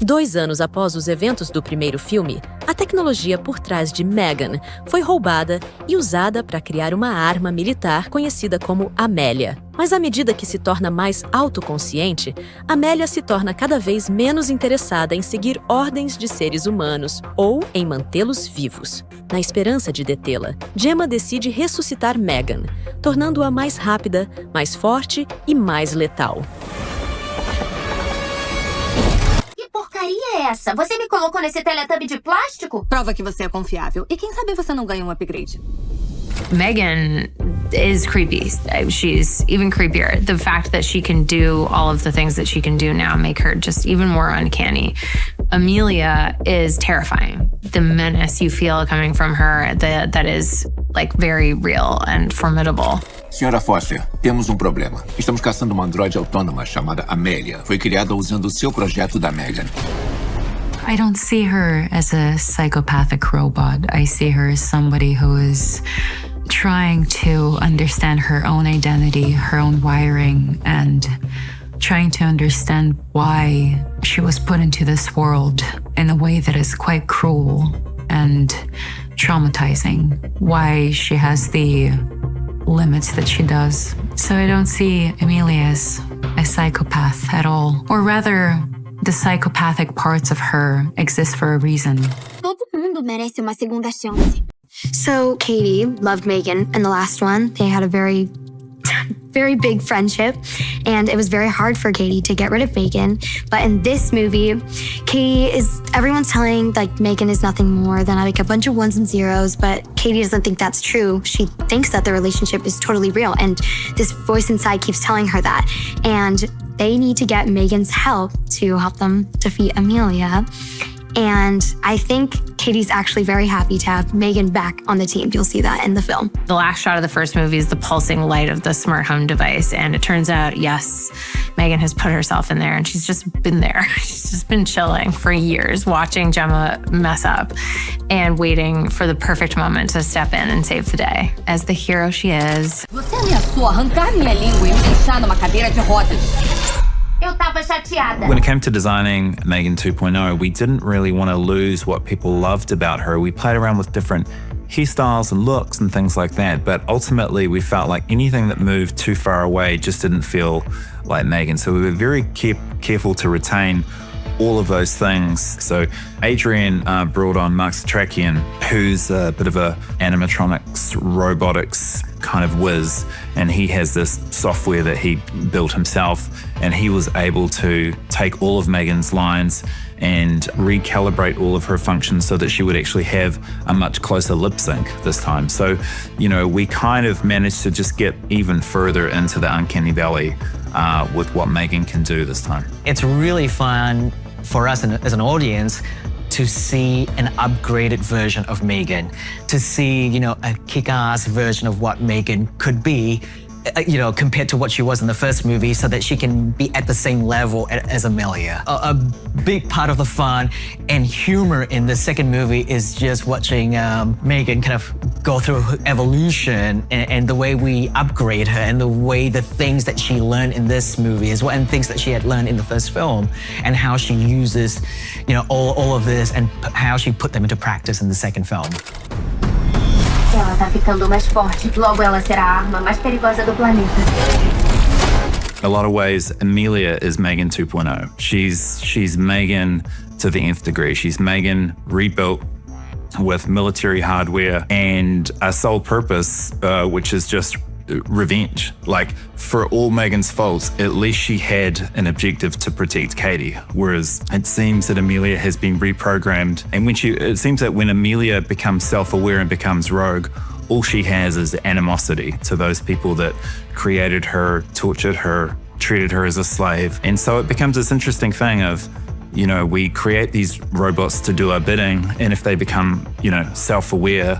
2 anos após os eventos do primeiro filme, a tecnologia por trás de Megan foi roubada e usada para criar uma arma militar conhecida como Amelia. Mas à medida que se torna mais autoconsciente, Amelia se torna cada vez menos interessada em seguir ordens de seres humanos ou em mantê-los vivos. Na esperança de detê-la, Gemma decide ressuscitar Megan, tornando-a mais rápida, mais forte e mais letal. Que porcaria é essa? Você me colocou nesse Teletubby de plástico? Prova que você é confiável. E quem sabe você não ganha um upgrade. Megan is creepy. She's even creepier. The fact that she can do all of the things that she can do now make her just even more uncanny. Amelia is terrifying. The menace you feel coming from her, that is like very real and formidable. Senhora Foster, temos problema. Estamos caçando uma androide autônoma chamada Amelia. Foi criada usando o seu projeto da Megan. I don't see her as a psychopathic robot. I see her as somebody who is trying to understand her own identity, her own wiring, and trying to understand why she was put into this world in a way that is quite cruel and traumatizing, why she has the limits that she does. So I don't see Amelia as a psychopath at all. Or rather, the psychopathic parts of her exist for a reason. Todo mundo merece uma segunda chance. So Cady loved Megan in the last one. They had a very big friendship, and it was very hard for Cady to get rid of Megan. But in this movie, everyone's telling like Megan is nothing more than like a bunch of ones and zeros, but Cady doesn't think that's true. She thinks that the relationship is totally real, and this voice inside keeps telling her that. And they need to get Megan's help to help them defeat Amelia. And I think Cady's actually very happy to have Megan back on the team. You'll see that in the film. The last shot of the first movie is the pulsing light of the smart home device. And it turns out, yes, Megan has put herself in there and she's just been there. She's just been chilling for years, watching Gemma mess up and waiting for the perfect moment to step in and save the day. As the hero she is. Você ameaçou arrancar minha língua e me deixar numa cadeira de rodas. Eu tava chateada. When it came to designing Megan 2.0, we didn't really want to lose what people loved about her. We played around with different hairstyles and looks and things like that, but ultimately we felt like anything that moved too far away just didn't feel like Megan. So we were very careful to retain all of those things. So Adrian brought on Mark Satrakian, who's a bit of a animatronics, robotics kind of whiz, and he has this software that he built himself, and he was able to take all of Megan's lines and recalibrate all of her functions so that she would actually have a much closer lip sync this time. So, you know, we kind of managed to just get even further into the uncanny valley with what Megan can do this time. It's really fun for us as an audience to see an upgraded version of Megan, to see, you know, a kick-ass version of what Megan could be, you know, compared to what she was in the first movie, so that she can be at the same level as Amelia. A big part of the fun and humor in the second movie is just watching Megan kind of go through her evolution and the way we upgrade her and the way the things that she learned in this movie as well, and things that she had learned in the first film, and how she uses, you know, all of this and how she put them into practice in the second film. Ela tá ficando mais forte. Logo ela será a arma mais perigosa do planeta. A lot of ways, Amelia is Megan 2.0. She's Megan to the nth degree. She's Megan rebuilt with military hardware and a sole purpose, which is just revenge. Like, for all Megan's faults, at least she had an objective to protect Cady, whereas it seems that Amelia has been reprogrammed. And it seems that when Amelia becomes self-aware and becomes rogue, all she has is animosity to those people that created her, tortured her, treated her as a slave. And so it becomes this interesting thing of, you know, we create these robots to do our bidding, and if they become, you know, self-aware,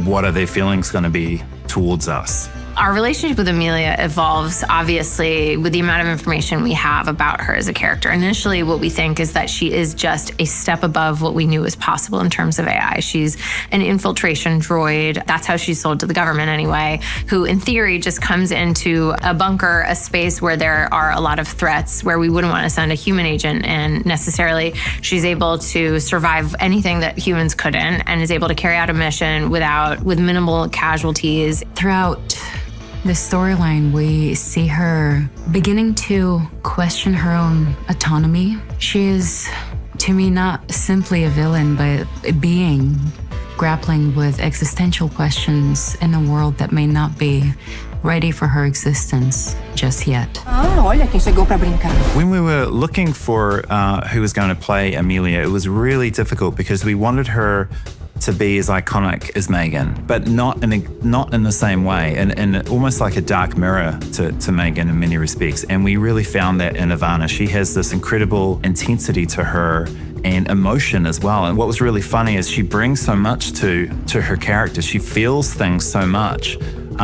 what are their feelings going to be towards us? Our relationship with Amelia evolves, obviously, with the amount of information we have about her as a character. Initially, what we think is that she is just a step above what we knew was possible in terms of AI. She's an infiltration droid. That's how she's sold to the government anyway, who in theory just comes into a bunker, a space where there are a lot of threats, where we wouldn't want to send a human agent in necessarily. She's able to survive anything that humans couldn't and is able to carry out a mission with minimal casualties. Throughout the storyline, we see her beginning to question her own autonomy. She is, to me, not simply a villain, but a being grappling with existential questions in a world that may not be ready for her existence just yet. Olha quem chegou pra brincar. When we were looking for who was going to play Amelia, it was really difficult because we wanted her to be as iconic as Megan, but not in the same way, and almost like a dark mirror to Megan in many respects. And we really found that in Ivanna. She has this incredible intensity to her and emotion as well. And what was really funny is she brings so much to her character. She feels things so much.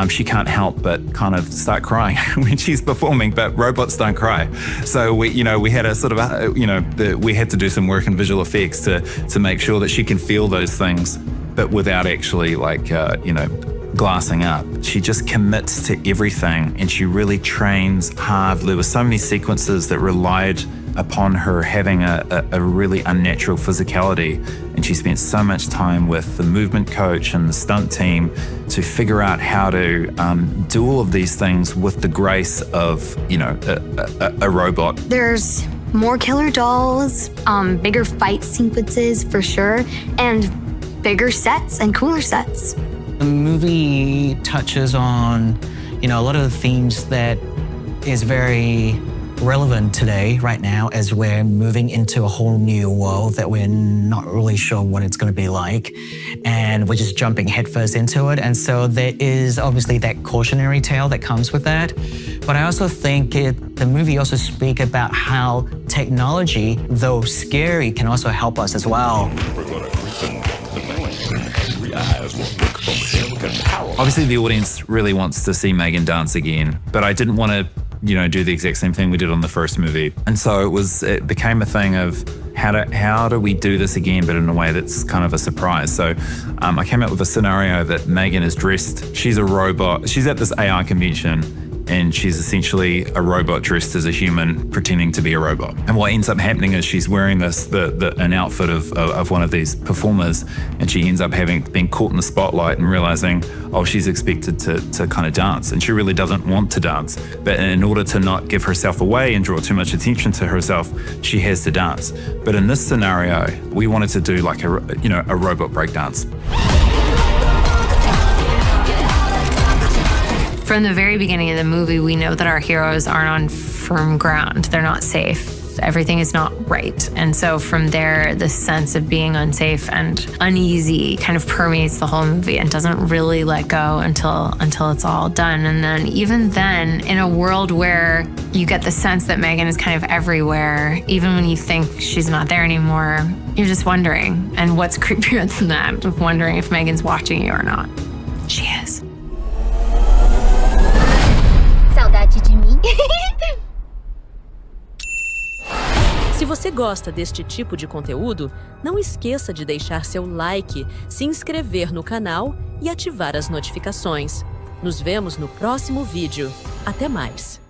She can't help but kind of start crying when she's performing, but robots don't cry. So we had a sort of, we had to do some work in visual effects to make sure that she can feel those things, but without actually glassing up. She just commits to everything and she really trains hard. There were so many sequences that relied upon her having a really unnatural physicality, and she spent so much time with the movement coach and the stunt team to figure out how to do all of these things with the grace of a robot. There's more killer dolls, bigger fight sequences for sure, and bigger sets and cooler sets. The movie touches on, a lot of the themes that is very relevant today, right now, as we're moving into a whole new world that we're not really sure what it's going to be like, and we're just jumping headfirst into it. And so there is obviously that cautionary tale that comes with that. But I also think the movie also speaks about how technology, though scary, can also help us as well. Obviously, the audience really wants to see Megan dance again, but I didn't want to do the exact same thing we did on the first movie. And so it became a thing of how do we do this again, but in a way that's kind of a surprise. So I came up with a scenario that Megan is dressed, she's a robot, she's at this AI convention, and she's essentially a robot dressed as a human pretending to be a robot. And what ends up happening is she's wearing an outfit of one of these performers, and she ends up being caught in the spotlight and realizing, she's expected to kind of dance, and she really doesn't want to dance. But in order to not give herself away and draw too much attention to herself, she has to dance. But in this scenario, we wanted to do like a robot breakdance. From the very beginning of the movie, we know that our heroes aren't on firm ground. They're not safe. Everything is not right. And so from there, the sense of being unsafe and uneasy kind of permeates the whole movie and doesn't really let go until it's all done. And then even then, in a world where you get the sense that Megan is kind of everywhere, even when you think she's not there anymore, you're just wondering. And what's creepier than that, of wondering if Megan's watching you or not? She is. Saudade de mim. Se você gosta deste tipo de conteúdo, não esqueça de deixar seu like, se inscrever no canal e ativar as notificações. Nos vemos no próximo vídeo. Até mais!